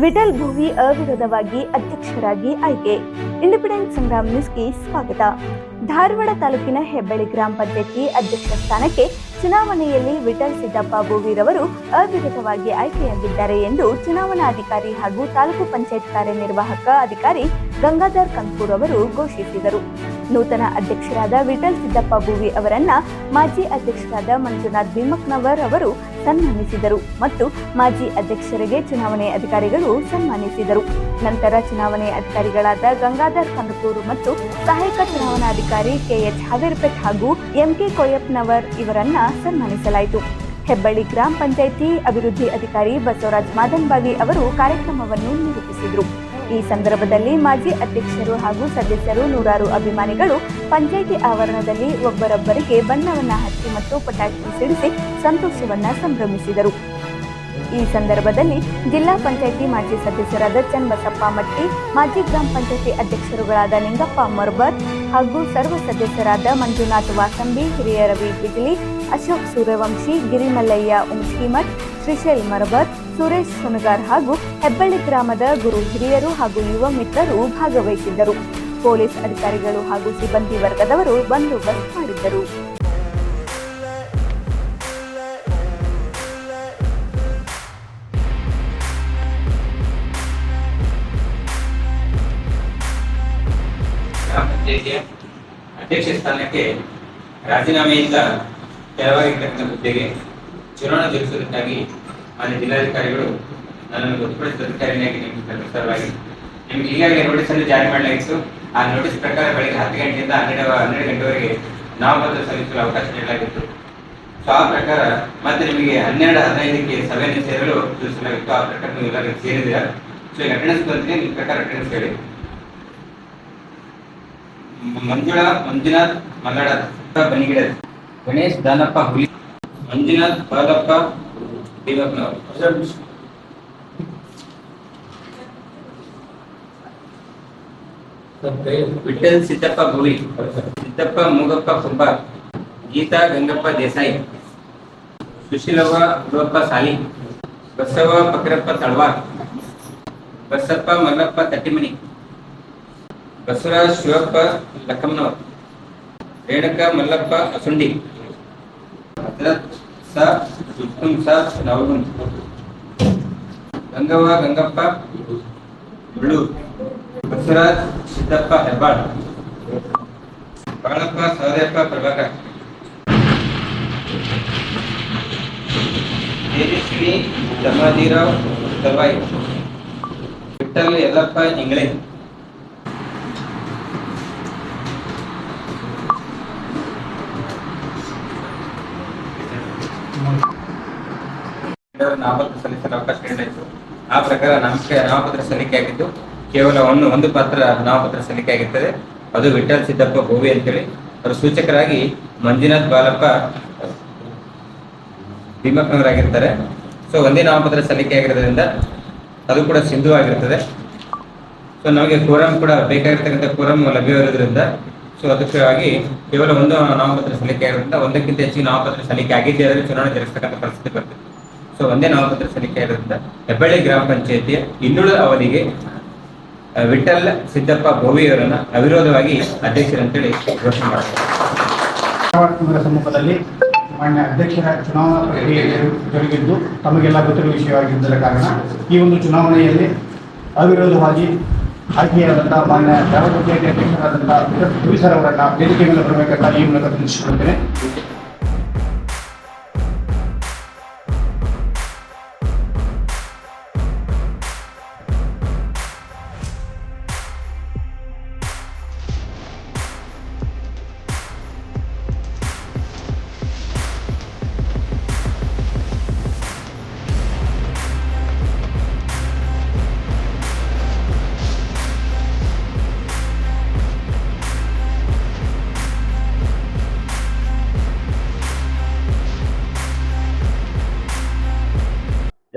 ವಿಠಲ್ ಭೋವಿ ಅವಿರೋಧವಾಗಿ ಅಧ್ಯಕ್ಷರಾಗಿ ಆಯ್ಕೆ. ಇಂಡಿಪೆಂಡೆಂಟ್ ಸಂಗ್ರಾಮ್ ನ್ಯೂಸ್ಗೆ ಸ್ವಾಗತ. ಧಾರವಾಡ ತಾಲೂಕಿನ ಹೆಬ್ಬಳ್ಳಿ ಗ್ರಾಮ ಪಂಚಾಯತಿ ಅಧ್ಯಕ್ಷ ಸ್ಥಾನಕ್ಕೆ ಚುನಾವಣೆಯಲ್ಲಿ ವಿಠಲ್ ಸಿದ್ದಪ್ಪ ಭೋವಿರವರು ಅವಿರೋಧವಾಗಿ ಆಯ್ಕೆಯಾಗಿದ್ದಾರೆ ಎಂದು ಚುನಾವಣಾಧಿಕಾರಿ ಹಾಗೂ ತಾಲೂಕು ಪಂಚಾಯತ್ ಕಾರ್ಯನಿರ್ವಾಹಕ ಅಧಿಕಾರಿ ಗಂಗಾಧರ್ ಕಂಕೂರ್ ಅವರು ಘೋಷಿಸಿದರು. ನೂತನ ಅಧ್ಯಕ್ಷರಾದ ವಿಠಲ್ ಸಿದ್ದಪ್ಪ ಭೋವಿ ಅವರನ್ನ ಮಾಜಿ ಅಧ್ಯಕ್ಷರಾದ ಮಂಜುನಾಥ್ ಭೀಮಕ್ನವರ್ ಅವರು ಸನ್ಮಾನಿಸಿದರು ಮತ್ತು ಮಾಜಿ ಅಧ್ಯಕ್ಷರಿಗೆ ಚುನಾವಣೆ ಅಧಿಕಾರಿಗಳು ಸನ್ಮಾನಿಸಿದರು. ನಂತರ ಚುನಾವಣೆ ಅಧಿಕಾರಿಗಳಾದ ಗಂಗಾಧರ್ ಕಂದಕೂರು ಮತ್ತು ಸಹಾಯಕ ಚುನಾವಣಾಧಿಕಾರಿ ಕೆಎಚ್ ಹಾವೇರ್ಪೇಟ್ ಹಾಗೂ ಎಂಕೆ ಕೊಯ್ಯಪ್ಪನವರ್ ಇವರನ್ನ ಸನ್ಮಾನಿಸಲಾಯಿತು. ಹೆಬ್ಬಳ್ಳಿ ಗ್ರಾಮ ಪಂಚಾಯಿತಿ ಅಭಿವೃದ್ಧಿ ಅಧಿಕಾರಿ ಬಸವರಾಜ್ ಮಾದನ್ಬಾವಿ ಅವರು ಕಾರ್ಯಕ್ರಮವನ್ನು ನಿರೂಪಿಸಿದರು. ಈ ಸಂದರ್ಭದಲ್ಲಿ ಮಾಜಿ ಅಧ್ಯಕ್ಷರು ಹಾಗೂ ಸದಸ್ಯರು, ನೂರಾರು ಅಭಿಮಾನಿಗಳು ಪಂಚಾಯಿತಿ ಆವರಣದಲ್ಲಿ ಒಬ್ಬರೊಬ್ಬರಿಗೆ ಬಣ್ಣವನ್ನ ಹಚ್ಚಿ ಮತ್ತು ಪಟಾಕಿ ಸಿಡಿಸಿ ಸಂತೋಷವನ್ನ ಸಂಭ್ರಮಿಸಿದರು. ಈ ಸಂದರ್ಭದಲ್ಲಿ ಜಿಲ್ಲಾ ಪಂಚಾಯಿತಿ ಮಾಜಿ ಸದಸ್ಯರಾದ ಚನ್ನಬಸಪ್ಪ ಮಟ್ಟಿ, ಮಾಜಿ ಗ್ರಾಮ ಪಂಚಾಯಿತಿ ಅಧ್ಯಕ್ಷರುಗಳಾದ ನಿಂಗಪ್ಪ ಮೊರಬರ್ ಹಾಗೂ ಸರ್ವ ಸದಸ್ಯರಾದ ಮಂಜುನಾಥ್ ವಾಸಂಬಿ, ಹಿರಿಯ ರವಿ ಬಿಜ್ಲಿ, ಅಶೋಕ್ ಸೂರ್ಯವಂಶಿ, ಗಿರಿಮಲ್ಲಯ್ಯ ಉಂಚಿಮಠ್, ಶ್ರೀಶೈಲ್ ಮರಬರ್, ಸುರೇಶ್ ಸುನಗಾರ್ ಹಾಗೂ ಹೆಬ್ಬಳ್ಳಿ ಗ್ರಾಮದ ಗುರು ಹಿರಿಯರು ಹಾಗೂ ಯುವ ಮಿತ್ರರು ಭಾಗವಹಿಸಿದ್ದರು. ಪೊಲೀಸ್ ಅಧಿಕಾರಿಗಳು ಹಾಗೂ ಸಿಬ್ಬಂದಿ ವರ್ಗದವರು ಬಂದೋಬಸ್ತ್ ಮಾಡಿದ್ದರು. ಅಧ್ಯಕ್ಷ ಸ್ಥಾನಕ್ಕೆ ರಾಜೀನಾಮೆಯಿಂದ ತೆರವಾಗಿರ್ತಕ್ಕಂಥ ಹುದ್ದೆಗೆ ಚುನಾವಣಾ ಜರುಗಿಸುವುದಕ್ಕಾಗಿ ಮಾನ್ಯ ಜಿಲ್ಲಾಧಿಕಾರಿಗಳು ನನ್ನನ್ನು ಗೊತ್ತುಪಡಿಸಿದ ಅಧಿಕಾರಿಯಾಗಿ ನೇಮಿಸಿದ ಸಲುವಾಗಿ ನಿಮಗೆ ಈಗಾಗಲೇ ನೋಟಿಸ್ ಅನ್ನು ಜಾರಿ ಮಾಡಲಾಗಿತ್ತು. ಆ ನೋಟಿಸ್ ಪ್ರಕಾರ ಬೆಳಗ್ಗೆ 10 ಗಂಟೆಯಿಂದ 12 ಗಂಟೆವರೆಗೆ ನಾಮಪತ್ರ ಸಲ್ಲಿಸಲು ಅವಕಾಶ ನೀಡಲಾಗಿತ್ತು. ಸೊ ಆ ಪ್ರಕಾರ ಮತ್ತೆ ನಿಮಗೆ 12:15ಕ್ಕೆ ಸಭೆಯನ್ನು ಸೇರಲು ಸೂಚಿಸಲಾಗಿತ್ತು. ಆ ಪ್ರಕಾರ ನೀವು ಎಲ್ಲರೂ ಸೇರಿದ್ದೀರಾ. ಸೊ ಈಗ ಅಟೆಂಡೆನ್ಸ್ ಬಂದಿದೆ, ನಿಮ್ಮ ಪ್ರಕಾರ ಅಟೆಂಡೆನ್ಸ್ ಹೇಳಿ. ಮಂಜುನಾಥ್ ಮಲ್ಲಡ ಬನಿಗಿಡ, ಗಣೇಶ್ ದಾನಪ್ಪ ಹುಲಿ, ಮಂಜುನಾಥ್ ಬಾಲಪ್ಪ ದೇವಪ್ಪನವರು, ವಿಠಲ್ ಸಿದ್ದಪ್ಪ ಭೋವಿ, ಸಿದ್ದಪ್ಪ ಮೂಗಪ್ಪ ಕುಂಬಾರ್, ಗೀತಾ ಗಂಗಪ್ಪ ದೇಸಾಯಿ, ಸುಶೀಲವ್ವ ಉಡಪ್ಪ ಸಾಲಿ, ಬಸವ ಪಕರಪ್ಪ ತಳವಾರ್, ಬಸಪ್ಪ ಮಲ್ಲಪ್ಪ ತಟ್ಟಿಮನಿ, ಬಸವರಾಜ್ ಶಿವಪ್ಪ ಲಕ್ಕಮ್ಮನವರ್, ರೇಣುಕಾ ಮಲ್ಲಪ್ಪ ಅಸುಂಡಿ, ಹಜರತ್ ಸಾಬ್ ಸುಲ್ತಾನ್ ಸಾಬ್ ನವಗುಂದ್, ಗಂಗವ್ವ ಗಂಗಪ್ಪ ಬಳ್ಳೂರ್, ಬಸವರಾಜ್ ಸಿದ್ದಪ್ಪ ಹೆಬ್ಬಾಳ್, ಬಾಳಪ್ಪ ಸಹದೇವಪ್ಪ ಪ್ರಭಾಕರ್, ತೇಜಸ್ವಿನಿ ಧರ್ಮಾಜಿರಾವ್ ತಲ್ವಾಯಿ, ವಿಠಲ್ ಯಲ್ಲಪ್ಪ ಇಂಗ್ಳೆ, ನಾಮಪತ್ರ ಸಲ್ಲಿಸಲು ಅವಕಾಶ ನೀಡಲಾಯಿತು. ಆ ಪ್ರಕಾರ ನಾಮಪತ್ರ ಸಲ್ಲಿಕೆ ಆಗಿದ್ದು ಕೇವಲ ಒಂದು ಪತ್ರ ನಾಮಪತ್ರ ಸಲ್ಲಿಕೆ ಆಗಿರ್ತದೆ. ಅದು ವಿಠಲ್ ಸಿದ್ದಪ್ಪ ಭೋವಿ ಅಂತೇಳಿ. ಅವರ ಸೂಚಕರಾಗಿ ಮಂಜುನಾಥ್ ಬಾಲಪ್ಪ ಭೀಮಕ್ನವರಾಗಿರ್ತಾರೆ. ಸೊ ಒಂದೇ ನಾಮಪತ್ರ ಸಲ್ಲಿಕೆ ಆಗಿರೋದ್ರಿಂದ ಅದು ಕೂಡ ಸಿಂಧು ಆಗಿರ್ತದೆ. ಸೊ ನಮಗೆ ಕೋರಂ ಕೂಡ ಬೇಕಾಗಿರ್ತಕ್ಕಂಥ ಕೋರಂ ಲಭ್ಯವಿರೋದ್ರಿಂದ ಸೊ ಅದಕ್ಕಾಗಿ ಕೇವಲ ಒಂದು ನಾಮಪತ್ರ ಸಲ್ಲಿಕೆ ಆಗಿರೋದ್ರಿಂದ ಒಂದಕ್ಕಿಂತ ಹೆಚ್ಚಿನ ನಾಮಪತ್ರ ಸಲ್ಲಿಕೆ ಆಗಿದ್ದೇ ಆದರೆ ಚುನಾವಣೆ ಜರುಗಿಸ್ತಕ್ಕಂಥ ಪರಿಸ್ಥಿತಿ ಬರ್ತದೆ. ಸೊ ಒಂದೇ ನಾಮಪತ್ರ ಸಲ್ಲಿಕೆ ಆಗಿರೋದ್ರಿಂದ ಹೆಬ್ಬಳ್ಳಿ ಗ್ರಾಮ ಪಂಚಾಯತಿಯ ಇನ್ನುಳಿದ ಅವಧಿಗೆ ವಿಠಲ್ ಸಿದ್ದಪ್ಪ ಭೋವಿ ಅವರನ್ನ ಅವಿರೋಧವಾಗಿ ಅಧ್ಯಕ್ಷರಂತೇಳಿ ಘೋಷಣೆ ಮಾಡ್ತಾರೆ. ಸಮ್ಮುಖದಲ್ಲಿ ಮಾನ್ಯ ಅಧ್ಯಕ್ಷರ ಚುನಾವಣಾ ಪ್ರಕ್ರಿಯೆ ಜರುಗಿದ್ದು ತಮಗೆಲ್ಲ ಗೊತ್ತಿರುವ ವಿಷಯವಾಗಿದ್ದರ ಕಾರಣ ಈ ಒಂದು ಚುನಾವಣೆಯಲ್ಲಿ ಅವಿರೋಧವಾಗಿ ಆಯ್ಕೆಯಾದಂತಹ ಮಾನ್ಯ ಗ್ರಾಮ ಪಂಚಾಯತಿ ಅಧ್ಯಕ್ಷರಾದಂತಹ ವಿಠಲ್ ಭೋವಿ ಸರ್ ಅವರನ್ನ ವೇದಿಕೆ ಮೇಲೆ ಬರಬೇಕಂತ ಈ ಮೂಲಕ ತಿಳಿಸಿಕೊಳ್ತೇನೆ.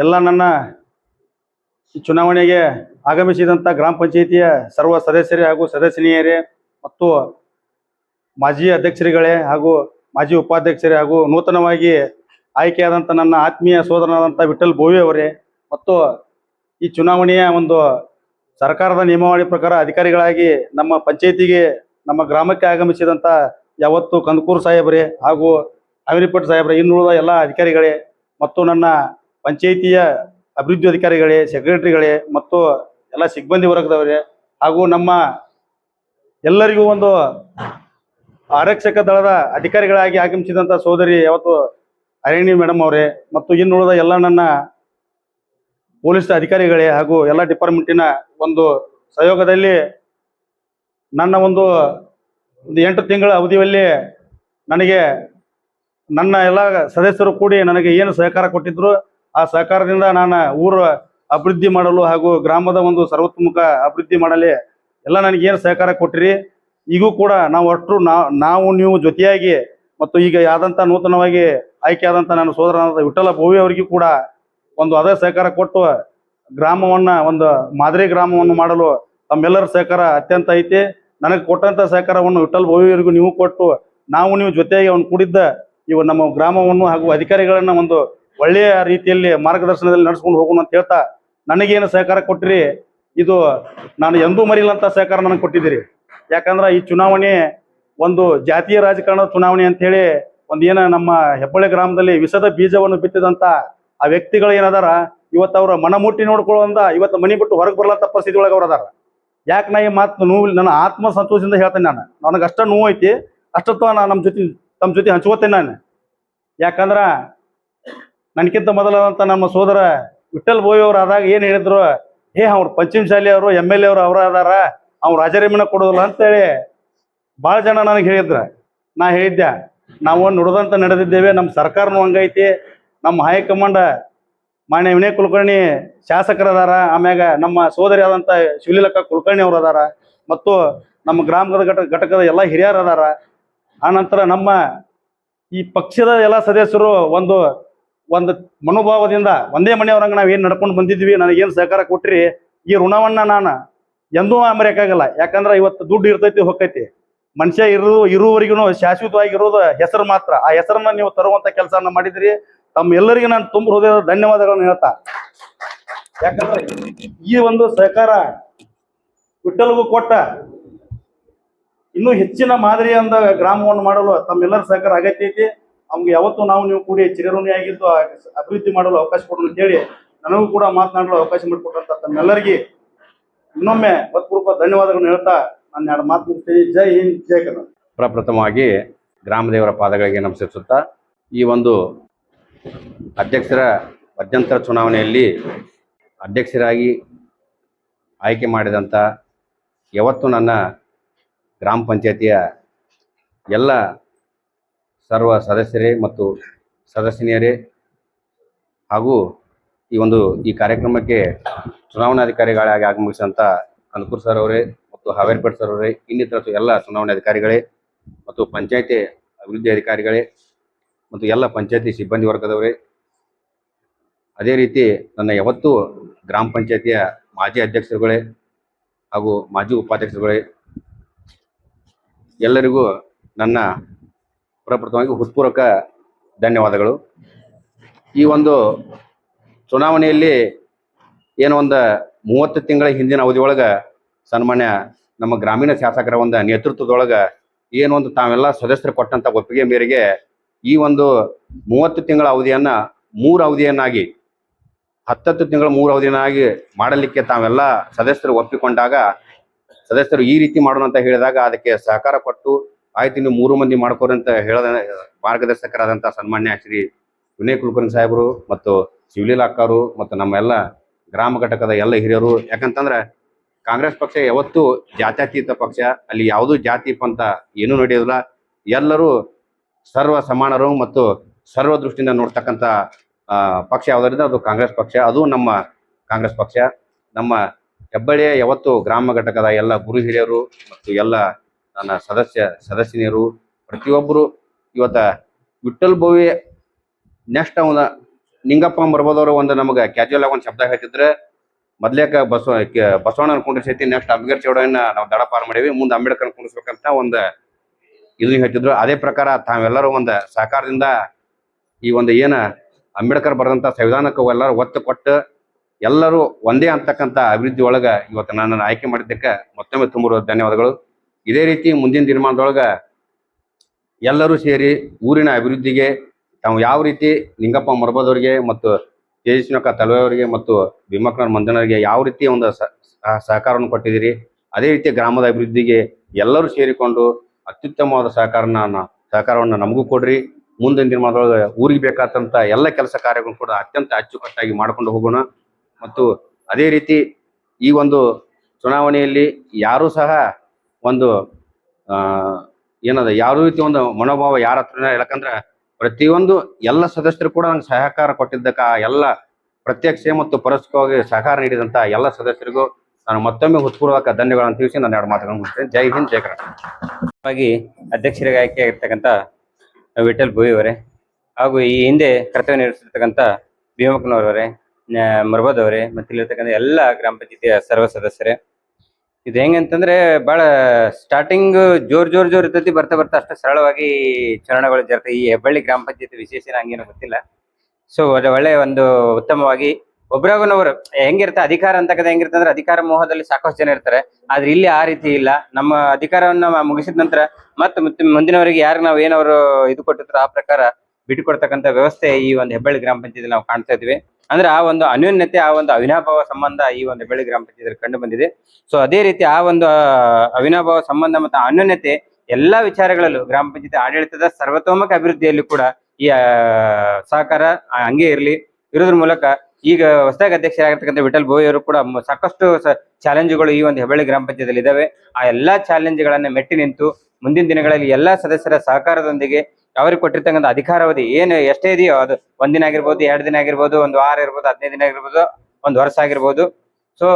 ಎಲ್ಲ ನನ್ನ ಚುನಾವಣೆಗೆ ಆಗಮಿಸಿದಂಥ ಗ್ರಾಮ ಪಂಚಾಯಿತಿಯ ಸರ್ವ ಸದಸ್ಯರೇ ಹಾಗೂ ಸದಸ್ಯನಿಯರೇ ಮತ್ತು ಮಾಜಿ ಅಧ್ಯಕ್ಷರುಗಳೇ ಹಾಗೂ ಮಾಜಿ ಉಪಾಧ್ಯಕ್ಷರೇ ಹಾಗೂ ನೂತನವಾಗಿ ಆಯ್ಕೆಯಾದಂಥ ನನ್ನ ಆತ್ಮೀಯ ಸೋದರನಾದಂಥ ವಿಠಲ್ ಭೋವಿ ಅವರೇ ಮತ್ತು ಈ ಚುನಾವಣೆಯ ಒಂದು ಸರ್ಕಾರದ ನಿಯಮಾವಳಿ ಪ್ರಕಾರ ಅಧಿಕಾರಿಗಳಾಗಿ ನಮ್ಮ ಪಂಚಾಯತಿಗೆ ನಮ್ಮ ಗ್ರಾಮಕ್ಕೆ ಆಗಮಿಸಿದಂಥ ಯಾವತ್ತು ಕಂದಕೂರು ಸಾಹೇಬ್ರೆ ಹಾಗೂ ಅವಿರಿಪಟ್ ಸಾಹೇಬ್ರೆ ಇನ್ನುಳಿದ ಎಲ್ಲ ಅಧಿಕಾರಿಗಳೇ ಮತ್ತು ನನ್ನ ಪಂಚಾಯಿತಿಯ ಅಭಿವೃದ್ಧಿ ಅಧಿಕಾರಿಗಳೇ, ಸೆಕ್ರೆಟರಿಗಳೇ ಮತ್ತು ಎಲ್ಲ ಸಿಬ್ಬಂದಿ ವರ್ಗದವರೇ ಹಾಗೂ ನಮ್ಮ ಎಲ್ಲರಿಗೂ ಒಂದು ಆರಕ್ಷಕ ದಳದ ಅಧಿಕಾರಿಗಳಾಗಿ ಆಗಮಿಸಿದಂಥ ಸೋದರಿ ಯಾವತ್ತು ಅರಣ್ಯ ಮೇಡಮ್ ಅವರೇ ಮತ್ತು ಇನ್ನುಳಿದ ಎಲ್ಲ ನನ್ನ ಪೊಲೀಸ್ ಅಧಿಕಾರಿಗಳೇ ಹಾಗೂ ಎಲ್ಲ ಡಿಪಾರ್ಟ್ಮೆಂಟಿನ ಒಂದು ಸಹಯೋಗದಲ್ಲಿ ನನ್ನ ಒಂದು 8 ತಿಂಗಳ ಅವಧಿಯಲ್ಲಿ ನನಗೆ ನನ್ನ ಎಲ್ಲ ಸದಸ್ಯರು ಕೂಡಿ ನನಗೆ ಏನು ಸಹಕಾರ ಕೊಟ್ಟಿದ್ರು ಆ ಸಹಕಾರದಿಂದ ನಾನು ಊರ ಅಭಿವೃದ್ಧಿ ಮಾಡಲು ಹಾಗೂ ಗ್ರಾಮದ ಒಂದು ಸರ್ವತೋಮುಖ ಅಭಿವೃದ್ಧಿ ಮಾಡಲಿ ಎಲ್ಲ ನನಗೇನು ಸಹಕಾರ ಕೊಟ್ಟಿರಿ. ಈಗೂ ಕೂಡ ನಾವು ನೀವು ಜೊತೆಯಾಗಿ ಮತ್ತು ಈಗ ಆದಂಥ ನೂತನವಾಗಿ ಆಯ್ಕೆ ಆದಂಥ ನನ್ನ ಸೋದರನಾದ ವಿಠಲ ಬೋವಿ ಅವರಿಗೂ ಕೂಡ ಒಂದು ಅದೇ ಸಹಕಾರ ಕೊಟ್ಟು ಗ್ರಾಮವನ್ನು ಒಂದು ಮಾದರಿ ಗ್ರಾಮವನ್ನು ಮಾಡಲು ತಮ್ಮೆಲ್ಲರ ಸಹಕಾರ ಅತ್ಯಂತ ಐತಿ. ನನಗೆ ಕೊಟ್ಟಂಥ ಸಹಕಾರವನ್ನು ವಿಠಲ್ ಬೋವಿಯವರಿಗೂ ನೀವು ಕೊಟ್ಟು ನೀವು ಜೊತೆಯಾಗಿ ಅವನು ಕೂಡಿದ್ದ ಇವು ನಮ್ಮ ಗ್ರಾಮವನ್ನು ಹಾಗೂ ಅಧಿಕಾರಿಗಳನ್ನ ಒಂದು ಒಳ್ಳೆಯ ರೀತಿಯಲ್ಲಿ ಮಾರ್ಗದರ್ಶನದಲ್ಲಿ ನಡೆಸ್ಕೊಂಡು ಹೋಗೋಣ ಅಂತ ಹೇಳ್ತಾ ನನಗೇನು ಸಹಕಾರ ಕೊಟ್ಟಿರಿ ಇದು ನಾನು ಎಂದೂ ಮರಿಲಂತ ಸಹಕಾರ ನನಗೆ ಕೊಟ್ಟಿದ್ದೀರಿ. ಯಾಕಂದ್ರೆ ಈ ಚುನಾವಣೆ ಒಂದು ಜಾತೀಯ ರಾಜಕಾರಣದ ಚುನಾವಣೆ ಅಂತ ಹೇಳಿ ಒಂದೇನ ನಮ್ಮ ಹೆಬ್ಬಳ್ಳಿ ಗ್ರಾಮದಲ್ಲಿ ವಿಷದ ಬೀಜವನ್ನು ಬಿತ್ತಿದಂತ ಆ ವ್ಯಕ್ತಿಗಳು ಏನದಾರ ಇವತ್ತು ಅವ್ರ ಮನ ಮುಟ್ಟಿ ನೋಡ್ಕೊಳ್ಳೋಂದ ಇವತ್ತು ಮನಿ ಬಿಟ್ಟು ಹೊರಗೆ ಬರಲಂತ ಪರಿಸ್ಥಿತಿ ಒಳಗೆ ಅವ್ರು ಅದಾರ. ಯಾಕೆ ನಾ ಈ ಮಾತು ನೋವು ನನ್ನ ಆತ್ಮ ಸಂತೋಷದಿಂದ ಹೇಳ್ತೇನೆ. ನನಗೆ ಅಷ್ಟ ನೋವು ಐತಿ, ಅಷ್ಟತ್ವ ನಾನು ತಮ್ಮ ಜೊತೆ ಹಂಚ್ಕೋತೇನೆ ನಾನು. ಯಾಕಂದ್ರ ನನಗಿಂತ ಮೊದಲಾದಂಥ ನಮ್ಮ ಸೋದರ ವಿಠಲ್ ಬೋವಿ ಅವ್ರು ಆದಾಗ ಏನು ಹೇಳಿದ್ರು, ಅವ್ರು ಪಂಚಮ ಶಾಲೆ ಅವರು MLA ಅವರು ಅವರ ಅದಾರ, ಅವ್ರು ರಾಜರೇಮಣ್ಣ ಕೊಡೋದಿಲ್ಲ ಅಂತೇಳಿ ಭಾಳ ಜನ ನನಗೆ ಹೇಳಿದ್ರ. ನಾ ಹೇಳಿದ್ದೆ ನಾವು ನುಡಿದಂತ ನಡೆದಿದ್ದೇವೆ, ನಮ್ಮ ಸರ್ಕಾರನೂ ಹಂಗೈತಿ, ನಮ್ಮ ಹೈಕಮಾಂಡ್ ಮಾನ್ಯ ವಿನಯ್ ಕುಲಕರ್ಣಿ ಶಾಸಕರದಾರ, ಆಮ್ಯಾಗ ನಮ್ಮ ಸೋದರಿ ಆದಂಥ ಶಿವಲೀಲಕ್ಕ ಕುಲಕರ್ಣಿ ಅವರು ಅದಾರ ಮತ್ತು ನಮ್ಮ ಗ್ರಾಮದ ಘಟಕದ ಎಲ್ಲ ಹಿರಿಯರು ಅದಾರ. ಆನಂತರ ನಮ್ಮ ಈ ಪಕ್ಷದ ಎಲ್ಲ ಸದಸ್ಯರು ಒಂದು ಮನೋಭಾವದಿಂದ ಒಂದೇ ಮನೆಯವ್ರಂಗೆ ನಾವು ಏನು ನಡ್ಕೊಂಡು ಬಂದಿದ್ವಿ, ನನಗೇನು ಸಹಕಾರ ಕೊಟ್ರಿ ಈ ಋಣವನ್ನ ನಾನು ಎಂದೂ ಮರೆಯೋಕ್ಕಾಗಲ್ಲ. ಯಾಕಂದ್ರೆ ಇವತ್ತು ದುಡ್ಡು ಇರ್ತೈತಿ ಹೋಗ್ತೈತಿ, ಮನುಷ್ಯ ಇರುವವರೆಗೂ ಶಾಶ್ವತವಾಗಿರೋದು ಹೆಸರು ಮಾತ್ರ. ಆ ಹೆಸರನ್ನ ನೀವು ತರುವಂತ ಕೆಲಸನ ಮಾಡಿದ್ರಿ. ತಮ್ಮ ಎಲ್ಲರಿಗೂ ನಾನು ತುಂಬ ಹೃದಯದ ಧನ್ಯವಾದಗಳನ್ನು ಹೇಳ್ತಾ, ಯಾಕಂದ್ರೆ ಈ ಒಂದು ಸಹಕಾರ ವಿಠಲ್ಗೂ ಕೊಟ್ಟ ಇನ್ನೂ ಹೆಚ್ಚಿನ ಮಾದರಿಯಿಂದ ಗ್ರಾಮವನ್ನು ಮಾಡಲು ತಮ್ಮೆಲ್ಲರ ಸಹಕಾರ ಅಗತ್ಯ ಐತಿ. ಅವ್ಗೆ ಯಾವತ್ತೂ ನೀವು ಕೂಡಿ ಚಿರಋಣಿಯಾಗಿದ್ದು ಅಭಿವೃದ್ಧಿ ಮಾಡಲು ಅವಕಾಶ ಕೊಡೋಣ ಅಂತ ಹೇಳಿ ನನಗೂ ಕೂಡ ಮಾತನಾಡಲು ಅವಕಾಶ ಮಾಡಿಕೊಟ್ಟಂತ ತಮ್ಮೆಲ್ಲರಿಗೆ ಇನ್ನೊಮ್ಮೆ ಹೃತ್ಪೂರ್ವಕ ಧನ್ಯವಾದಗಳನ್ನು ಹೇಳ್ತಾ ನಾನು 2 ಮಾತು ಮುಗಿಸ್ತೀನಿ. ಜೈ ಹಿಂದ್, ಜೈ ಕರ್ನಾಟಕ. ಪ್ರಪ್ರಥಮವಾಗಿ ಗ್ರಾಮದೇವರ ಪಾದಗಳಿಗೆ ನಮಸ್ಕರಿಸುತ್ತಾ, ಈ ಒಂದು ಅಧ್ಯಕ್ಷರ ಮಧ್ಯಂತರ ಚುನಾವಣೆಯಲ್ಲಿ ಅಧ್ಯಕ್ಷರಾಗಿ ಆಯ್ಕೆ ಮಾಡಿದಂಥ ಯಾವತ್ತು ನನ್ನ ಗ್ರಾಮ ಪಂಚಾಯತಿಯ ಎಲ್ಲ ಸರ್ವ ಸದಸ್ಯರೇ ಮತ್ತು ಸದಸ್ಯನಿಯರೇ ಹಾಗೂ ಈ ಕಾರ್ಯಕ್ರಮಕ್ಕೆ ಚುನಾವಣಾಧಿಕಾರಿಗಳಾಗಿ ಆಗಮಿಸಿದಂಥ ಕಂದಕೂರು ಸರ್ ಅವರೇ ಮತ್ತು ಹಾವೇರಿಪೇಟೆ ಸರ್ ಅವರೇ, ಇನ್ನಿತರ ಎಲ್ಲ ಚುನಾವಣಾ ಅಧಿಕಾರಿಗಳೇ ಮತ್ತು ಪಂಚಾಯತಿ ಅಭಿವೃದ್ಧಿ ಅಧಿಕಾರಿಗಳೇ ಮತ್ತು ಎಲ್ಲ ಪಂಚಾಯತಿ ಸಿಬ್ಬಂದಿ ವರ್ಗದವರೇ, ಅದೇ ರೀತಿ ನನ್ನ ಯಾವತ್ತೂ ಗ್ರಾಮ ಪಂಚಾಯತಿಯ ಮಾಜಿ ಅಧ್ಯಕ್ಷರುಗಳೇ ಹಾಗೂ ಮಾಜಿ ಉಪಾಧ್ಯಕ್ಷರುಗಳೇ, ಎಲ್ಲರಿಗೂ ನನ್ನ ಪ್ರಪ್ರಥಮವಾಗಿ ಹೃತ್ಪೂರ್ವಕ ಧನ್ಯವಾದಗಳು. ಈ ಒಂದು ಚುನಾವಣೆಯಲ್ಲಿ ಏನು 30 ತಿಂಗಳ ಹಿಂದಿನ ಅವಧಿಯೊಳಗೆ ಸನ್ಮಾನ್ಯ ನಮ್ಮ ಗ್ರಾಮೀಣ ಶಾಸಕರ ನೇತೃತ್ವದೊಳಗೆ ಏನು ತಾವೆಲ್ಲ ಸದಸ್ಯರು ಕೊಟ್ಟಂಥ ಒಪ್ಪಿಗೆ ಮೇರೆಗೆ ಈ 30 ತಿಂಗಳ ಅವಧಿಯನ್ನು 3 ಅವಧಿಯನ್ನಾಗಿ 10 ತಿಂಗಳ 3 ಅವಧಿಯನ್ನಾಗಿ ಮಾಡಲಿಕ್ಕೆ ತಾವೆಲ್ಲ ಸದಸ್ಯರು ಒಪ್ಪಿಕೊಂಡಾಗ, ಸದಸ್ಯರು ಈ ರೀತಿ ಮಾಡೋಣ ಅಂತ ಹೇಳಿದಾಗ ಅದಕ್ಕೆ ಸಹಕಾರ ಕೊಟ್ಟು ಆಯ್ತು ನೀವು 3 ಮಂದಿ ಮಾಡ್ಕೋರಿ ಅಂತ ಹೇಳದ ಮಾರ್ಗದರ್ಶಕರಾದಂಥ ಸನ್ಮಾನ್ಯ ಶ್ರೀ ವಿನಯ್ ಕುಲಕರ್ಣಿ ಸಾಹೇಬರು ಮತ್ತು ಶಿವಲೀಲಾ ಅಕ್ಕವರು ಮತ್ತು ನಮ್ಮ ಎಲ್ಲ ಗ್ರಾಮ ಘಟಕದ ಎಲ್ಲ ಹಿರಿಯರು. ಯಾಕಂತಂದ್ರೆ ಕಾಂಗ್ರೆಸ್ ಪಕ್ಷ ಯಾವತ್ತೂ ಜಾತ್ಯತೀತ ಪಕ್ಷ, ಅಲ್ಲಿ ಯಾವುದೂ ಜಾತಿ ಪಂಥ ಏನೂ ನಡೆಯೋದಿಲ್ಲ, ಎಲ್ಲರೂ ಸರ್ವ ಸಮಾನರು ಮತ್ತು ಸರ್ವ ದೃಷ್ಟಿಯಿಂದ ನೋಡ್ತಕ್ಕಂಥ ಪಕ್ಷ ಯಾವುದರಿಂದ ಅದು ಕಾಂಗ್ರೆಸ್ ಪಕ್ಷ. ಅದು ನಮ್ಮ ಕಾಂಗ್ರೆಸ್ ಪಕ್ಷ. ನಮ್ಮ ಹೆಬ್ಬಳ್ಳಿಯ ಯಾವತ್ತು ಗ್ರಾಮ ಘಟಕದ ಎಲ್ಲ ಗುರು ಹಿರಿಯರು ಮತ್ತು ಎಲ್ಲ ನನ್ನ ಸದಸ್ಯನಿಯರು ಪ್ರತಿಯೊಬ್ಬರು ಇವತ್ತು ವಿಠಲ್ ಬೋವಿ ನೆಕ್ಸ್ಟ್ ನಿಂಗಪ್ಪ ಬರ್ಬೋದವರು ನಮಗೆ ಕ್ಯಾಜುವಲ್ ಆಗಿ ಶಬ್ದ ಹೇಳ್ತಿದ್ರೆ, ಮೊದ್ಲೇಕ ಬಸವಣ್ಣನ ಕುಂಡ್ರಿಸೈತಿ, ನೆಕ್ಸ್ಟ್ ಅಂಬೇಡ್ಕರ್ ಚೌಡನ್ನ ನಾವು ದಡಪಾರ ಮಾಡೀವಿ, ಮುಂದೆ ಅಂಬೇಡ್ಕರ್ ಕುಂಡ್ರಿಸ್ಬೇಕಂತ ಇದನ್ನ ಹೇಳ್ತಿದ್ರು. ಅದೇ ಪ್ರಕಾರ ತಾವೆಲ್ಲರೂ ಸಹಕಾರದಿಂದ ಈ ಏನು ಅಂಬೇಡ್ಕರ್ ಬರೆದಂಥ ಸಂವಿಧಾನಕ್ಕೆ ಎಲ್ಲರೂ ಒತ್ತು ಕೊಟ್ಟು ಎಲ್ಲರೂ ಒಂದೇ ಅಂತಕ್ಕಂಥ ಅಭಿವೃದ್ಧಿ ಒಳಗ ಇವತ್ತು ನನ್ನನ್ನು ಆಯ್ಕೆ ಮಾಡಿದ್ದಕ್ಕೆ ಮತ್ತೊಮ್ಮೆ ತುಂಬ ಧನ್ಯವಾದಗಳು. ಇದೇ ರೀತಿ ಮುಂದಿನ ದಿನಮಾನದೊಳಗ ಎಲ್ಲರೂ ಸೇರಿ ಊರಿನ ಅಭಿವೃದ್ಧಿಗೆ ತಾವು ಯಾವ ರೀತಿ ನಿಂಗಪ್ಪ ಮರಬದವರಿಗೆ ಮತ್ತು ತೇಜಸ್ವಿನಕ್ಕ ತಲುವರಿಗೆ ಮತ್ತು ಭೀಮಕ್ಕನ ಮಂದನವರಿಗೆ ಯಾವ ರೀತಿ ಒಂದು ಸಹಕಾರವನ್ನು ಕೊಟ್ಟಿದ್ದೀರಿ, ಅದೇ ರೀತಿ ಗ್ರಾಮದ ಅಭಿವೃದ್ಧಿಗೆ ಎಲ್ಲರೂ ಸೇರಿಕೊಂಡು ಅತ್ಯುತ್ತಮವಾದ ಸಹಕಾರವನ್ನು ನಮಗೂ ಕೊಡ್ರಿ. ಮುಂದಿನ ದಿನಮಾನದೊಳಗೆ ಊರಿಗೆ ಬೇಕಾದಂಥ ಎಲ್ಲ ಕೆಲಸ ಕಾರ್ಯಗಳನ್ನು ಕೂಡ ಅತ್ಯಂತ ಅಚ್ಚುಕಟ್ಟಾಗಿ ಮಾಡಿಕೊಂಡು ಹೋಗೋಣ. ಮತ್ತು ಅದೇ ರೀತಿ ಈ ಒಂದು ಚುನಾವಣೆಯಲ್ಲಿ ಯಾರೂ ಸಹ ಒಂದು ಯಾವ ರೀತಿ ಒಂದು ಮನೋಭಾವ ಯಾರ ಹತ್ರ, ಯಾಕಂದ್ರೆ ಪ್ರತಿಯೊಂದು ಎಲ್ಲ ಸದಸ್ಯರು ಕೂಡ ನಂಗೆ ಸಹಕಾರ ಕೊಟ್ಟಿದ್ದಕ್ಕ ಎಲ್ಲ ಪ್ರತ್ಯಕ್ಷ ಮತ್ತು ಪರೋಕ್ಷವಾಗಿ ಸಹಕಾರ ನೀಡಿದಂತ ಎಲ್ಲ ಸದಸ್ಯರಿಗೂ ನಾನು ಮತ್ತೊಮ್ಮೆ ಹೃತ್ಪೂರ್ವಕ ಧನ್ಯವಾದ ತಿಳಿಸಿ ನಾನು 2 ಮಾತುಗಳನ್ನು ಮುಗಿಸ್ತೇನೆ. ಜೈ ಹಿಂದ್, ಜೈ ಕರ್ನಾಟಕ. ಅಧ್ಯಕ್ಷರಿಗೆ ಆಯ್ಕೆ ಆಗಿರ್ತಕ್ಕಂಥ ವಿಠಲ್ ಭೋಯಿ ಅವರೇ ಹಾಗೂ ಈ ಹಿಂದೆ ಕರ್ತವ್ಯ ನಿರ್ವಹಿಸಿರ್ತಕ್ಕಂಥ ಭೀಮಕ್ಕನವರವರೇ, ಮರಬದ್ ಅವರೇ ಮತ್ತು ಇಲ್ಲಿರ್ತಕ್ಕಂಥ ಎಲ್ಲ ಗ್ರಾಮ ಪಂಚಾಯತಿಯ ಸರ್ವ ಸದಸ್ಯರೇ, ಇದು ಹೆಂಗಂತಂದ್ರೆ ಬಹಳ ಸ್ಟಾರ್ಟಿಂಗ್ ಜೋರ್ ಇರ್ತೈತಿ, ಬರ್ತಾ ಅಷ್ಟು ಸರಳವಾಗಿ ಚುನಾವಣೆಗಳು ಜరుగుತ್ತೆ. ಈ ಹೆಬ್ಬಳ್ಳಿ ಗ್ರಾಮ ಪಂಚಾಯತಿ ವಿಶೇಷ ಹಂಗೇನು ಗೊತ್ತಿಲ್ಲ. ಸೊ ಒಳ್ಳೆ ಒಂದು ಉತ್ತಮವಾಗಿ ಒಬ್ರಾಗನವರು ಹೆಂಗಿರುತ್ತೆ, ಅಧಿಕಾರ ಅಂತಕ್ಕಂಥ ಹೆಂಗಿರುತ್ತೆ ಅಂದ್ರೆ ಅಧಿಕಾರ ಮೋಹದಲ್ಲಿ ಸಾಕಷ್ಟು ಜನ ಇರ್ತಾರೆ. ಆದ್ರೆ ಇಲ್ಲಿ ಆ ರೀತಿ ಇಲ್ಲ. ನಮ್ಮ ಅಧಿಕಾರವನ್ನ ಮುಗಿಸಿದ ನಂತರ ಮತ್ತೆ ಮುಂದಿನವರಿಗೆ ಯಾರು ನಾವು ಏನವರು ಇದು ಕೊಟ್ಟಿದ್ರು ಆ ಪ್ರಕಾರ ಬಿಟ್ಟುಕೊಡ್ತಕ್ಕಂಥ ವ್ಯವಸ್ಥೆ ಈ ಒಂದು ಹೆಬ್ಬಳ್ಳಿ ಗ್ರಾಮ ಪಂಚಾಯತಿ ನಾವು ಕಾಣ್ತಾ ಇದ್ವಿ. ಅಂದ್ರೆ ಆ ಒಂದು ಅನ್ಯೋನ್ಯತೆ, ಆ ಒಂದು ಅವಿನಾಭಾವ ಸಂಬಂಧ ಈ ಒಂದು ಹೆಬ್ಬಳ್ಳಿ ಗ್ರಾಮ ಪಂಚಾಯತಿ ಕಂಡು ಬಂದಿದೆ. ಸೊ ಅದೇ ರೀತಿ ಆ ಒಂದು ಅವಿನಾಭಾವ ಸಂಬಂಧ ಮತ್ತು ಅನ್ಯೋನ್ಯತೆ ಎಲ್ಲಾ ವಿಚಾರಗಳಲ್ಲೂ ಗ್ರಾಮ ಪಂಚಾಯತಿ ಆಡಳಿತದ ಸರ್ವತೋಮುಖ ಅಭಿವೃದ್ಧಿಯಲ್ಲಿ ಕೂಡ ಈ ಸಹಕಾರ ಹಂಗೆ ಇರೋದ್ರ ಮೂಲಕ ಈಗ ಹೊಸದಾಗಿ ಅಧ್ಯಕ್ಷರಾಗಿರ್ತಕ್ಕಂಥ ವಿಠಲ್ ಭೋಯಿ ಅವರು ಕೂಡ ಸಾಕಷ್ಟು ಚಾಲೆಂಜ್ಗಳು ಈ ಒಂದು ಹೆಬ್ಬಳ್ಳಿ ಗ್ರಾಮ ಪಂಚಾಯತಿಯಲ್ಲಿ ಇದಾವೆ. ಆ ಎಲ್ಲಾ ಚಾಲೆಂಜ್ಗಳನ್ನ ಮೆಟ್ಟಿ ನಿಂತು ಮುಂದಿನ ದಿನಗಳಲ್ಲಿ ಎಲ್ಲಾ ಸದಸ್ಯರ ಸಹಕಾರದೊಂದಿಗೆ ಅವ್ರಿಗೆ ಕೊಟ್ಟಿರ್ತಕ್ಕಂಥ ಅಧಿಕಾರಾವಧಿ ಏನು ಎಷ್ಟೇ ಇದೆಯೋ ಅದು 1 ದಿನ ಆಗಿರ್ಬೋದು, 2 ದಿನ ಆಗಿರ್ಬೋದು, 1 ವಾರ ಇರ್ಬೋದು, 15 ದಿನ ಆಗಿರ್ಬೋದು, 1 ವರ್ಷ ಆಗಿರ್ಬೋದು, ಸೊ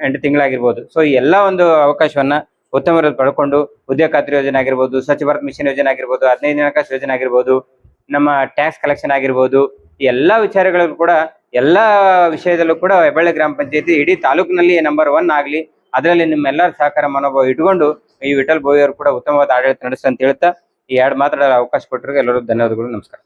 8 ತಿಂಗಳಾಗಿರ್ಬೋದು. ಸೊ ಈ ಎಲ್ಲಾ ಒಂದು ಅವಕಾಶವನ್ನ ಉತ್ತಮ ಪಡ್ಕೊಂಡು ಉದ್ಯೋಗ ಖಾತ್ರಿ ಯೋಜನೆ ಆಗಿರ್ಬೋದು, ಸ್ವಚ್ಛ ಭಾರತ್ ಮಿಷನ್ ಯೋಜನೆ ಆಗಿರ್ಬೋದು, 15 ದಿನಾವಕಾಶ ಯೋಜನೆ ಆಗಿರ್ಬೋದು, ನಮ್ಮ ಟ್ಯಾಕ್ಸ್ ಕಲೆಕ್ಷನ್ ಆಗಿರ್ಬೋದು, ಈ ಎಲ್ಲಾ ವಿಚಾರಗಳಲ್ಲೂ ಕೂಡ ಎಲ್ಲಾ ವಿಷಯದಲ್ಲೂ ಕೂಡ ಹೆಬ್ಬಳ್ಳಿ ಗ್ರಾಮ ಪಂಚಾಯತಿ ಇಡೀ ತಾಲೂಕಿನಲ್ಲಿ ನಂಬರ್ 1 ಆಗ್ಲಿ, ಅದರಲ್ಲಿ ನಿಮ್ಮೆಲ್ಲರ ಸಹಕಾರ ಮನೋಭಾವ ಇಟ್ಕೊಂಡು ಈ ವಿಠಲ್ ಭೋಯಿ ಅವರು ಕೂಡ ಉತ್ತಮವಾದ ಆಡಳಿತ ನಡೆಸ ಅಂತ ಹೇಳ್ತಾ ಈ 2 ಮಾತಾಡಲು ಅವಕಾಶ ಕೊಟ್ಟರು ಎಲ್ಲರೂ ಧನ್ಯವಾದಗಳು. ನಮಸ್ಕಾರ.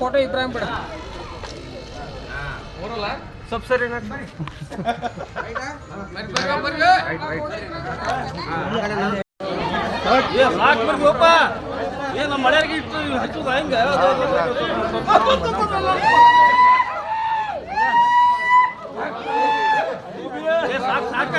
ಫೋಟೋ ಇಬ್ರಾಹಿಂ ಬಿಡ सब सर ಏನು ಮಳೆಯಾಗಿ ಹಚ್ಚುದ ಹೆಂಗ ಸಾಕ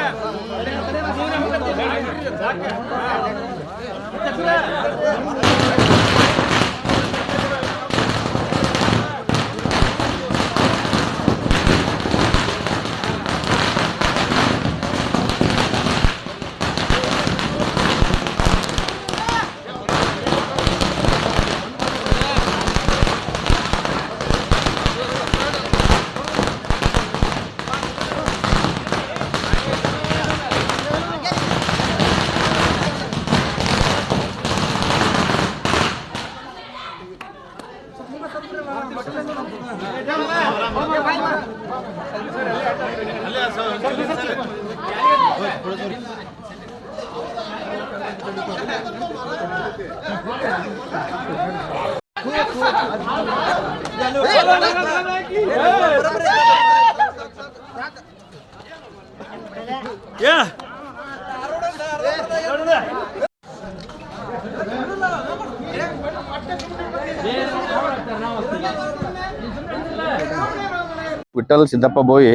ವಿಠಲ್ ಸಿದ್ದಪ್ಪ ಬೋಯಿ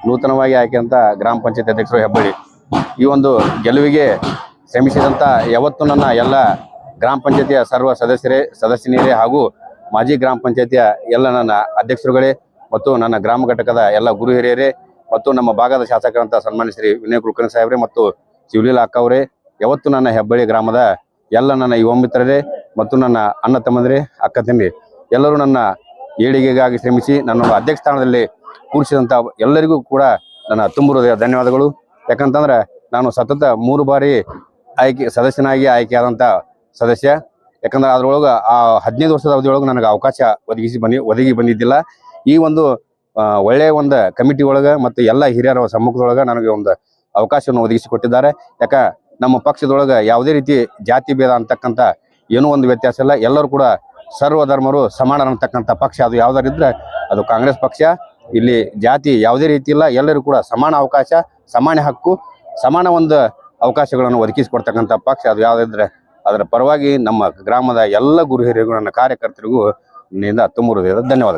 ನೂತನವಾಗಿ ಆಯ್ಕೆಂತ ಗ್ರಾಮ ಪಂಚಾಯತ್ ಅಧ್ಯಕ್ಷರು ಹೆಬ್ಬಳ್ಳಿ. ಈ ಒಂದು ಗೆಲುವಿಗೆ ಶ್ರಮಿಸಿದಂಥ ಯಾವತ್ತು ನನ್ನ ಎಲ್ಲ ಗ್ರಾಮ ಪಂಚಾಯತಿಯ ಸರ್ವ ಸದಸ್ಯನಿಯರೇ ಹಾಗೂ ಮಾಜಿ ಗ್ರಾಮ ಪಂಚಾಯತಿಯ ಎಲ್ಲ ನನ್ನ ಅಧ್ಯಕ್ಷರುಗಳೇ ಮತ್ತು ನನ್ನ ಗ್ರಾಮ ಘಟಕದ ಎಲ್ಲ ಗುರು ಹಿರಿಯರೇ ಮತ್ತು ನಮ್ಮ ಭಾಗದ ಶಾಸಕರಂತ ಸನ್ಮಾನ್ಯ ಶ್ರೀ ವಿನಯ್ ಕುಲಕರ್ಣಿ ಸಾಹೇಬ್ರೆ ಮತ್ತು ಶಿವಲೀಲಾ ಅಕ್ಕ ಅವರೇ, ಯಾವತ್ತು ನನ್ನ ಹೆಬ್ಬಳ್ಳಿ ಗ್ರಾಮದ ಎಲ್ಲ ನನ್ನ ಯುವ ಮಿತ್ರರೇ ಮತ್ತು ನನ್ನ ಅಣ್ಣ ತಮ್ಮಂದಿರೇ, ಅಕ್ಕ ತಂಗಿ ಎಲ್ಲರೂ ನನ್ನ ಏಳಿಗೆಗಾಗಿ ಶ್ರಮಿಸಿ ನನ್ನ ಅಧ್ಯಕ್ಷ ಸ್ಥಾನದಲ್ಲಿ ಕೂರಿಸಿದಂಥ ಎಲ್ಲರಿಗೂ ಕೂಡ ನನ್ನ ತುಂಬ ಹೃದಯ ಧನ್ಯವಾದಗಳು. ಯಾಕಂತಂದ್ರೆ ನಾನು ಸತತ 3 ಬಾರಿ ಸದಸ್ಯನಾಗಿ ಆಯ್ಕೆಯಾದಂಥ ಸದಸ್ಯ. ಯಾಕಂದ್ರೆ ಅದ್ರೊಳಗೆ ಆ 15 ವರ್ಷದ ಅವಧಿಯೊಳಗೆ ನನಗೆ ಅವಕಾಶ ಒದಗಿ ಬಂದಿದ್ದಿಲ್ಲ. ಈ ಒಂದು ಒಳ್ಳೆಯ ಒಂದು ಕಮಿಟಿ ಒಳಗೆ ಮತ್ತು ಎಲ್ಲ ಹಿರಿಯರ ಸಮ್ಮುಖದೊಳಗೆ ನನಗೆ ಒಂದು ಅವಕಾಶವನ್ನು ಒದಗಿಸಿಕೊಟ್ಟಿದ್ದಾರೆ. ನಮ್ಮ ಪಕ್ಷದೊಳಗೆ ಯಾವುದೇ ರೀತಿ ಜಾತಿ ಭೇದ ಅಂತಕ್ಕಂಥ ಏನೂ ಒಂದು ವ್ಯತ್ಯಾಸ ಇಲ್ಲ. ಎಲ್ಲರೂ ಕೂಡ ಸರ್ವ ಧರ್ಮರು ಸಮಾನ ಅಂತಕ್ಕಂಥ ಪಕ್ಷ ಅದು ಯಾವ್ದಾರಿದ್ರೆ ಅದು ಕಾಂಗ್ರೆಸ್ ಪಕ್ಷ. ಇಲ್ಲಿ ಜಾತಿ ಯಾವುದೇ ರೀತಿ ಇಲ್ಲ. ಎಲ್ಲರೂ ಕೂಡ ಸಮಾನ ಅವಕಾಶ, ಸಮಾನ ಹಕ್ಕು, ಸಮಾನ ಒಂದು ಅವಕಾಶಗಳನ್ನು ಒದಗಿಸಿಕೊಡ್ತಕ್ಕಂಥ ಪಕ್ಷ ಅದು ಯಾವುದಿದ್ರೆ ಅದರ ಪರವಾಗಿ ನಮ್ಮ ಗ್ರಾಮದ ಎಲ್ಲ ಗುರು ಹಿರಿಯರಿಗೂ ನನ್ನ ಕಾರ್ಯಕರ್ತರಿಗೂ ನಿನ್ನಿಂದ ತುಂಬ ಹೃದಯದ ಧನ್ಯವಾದಗಳು.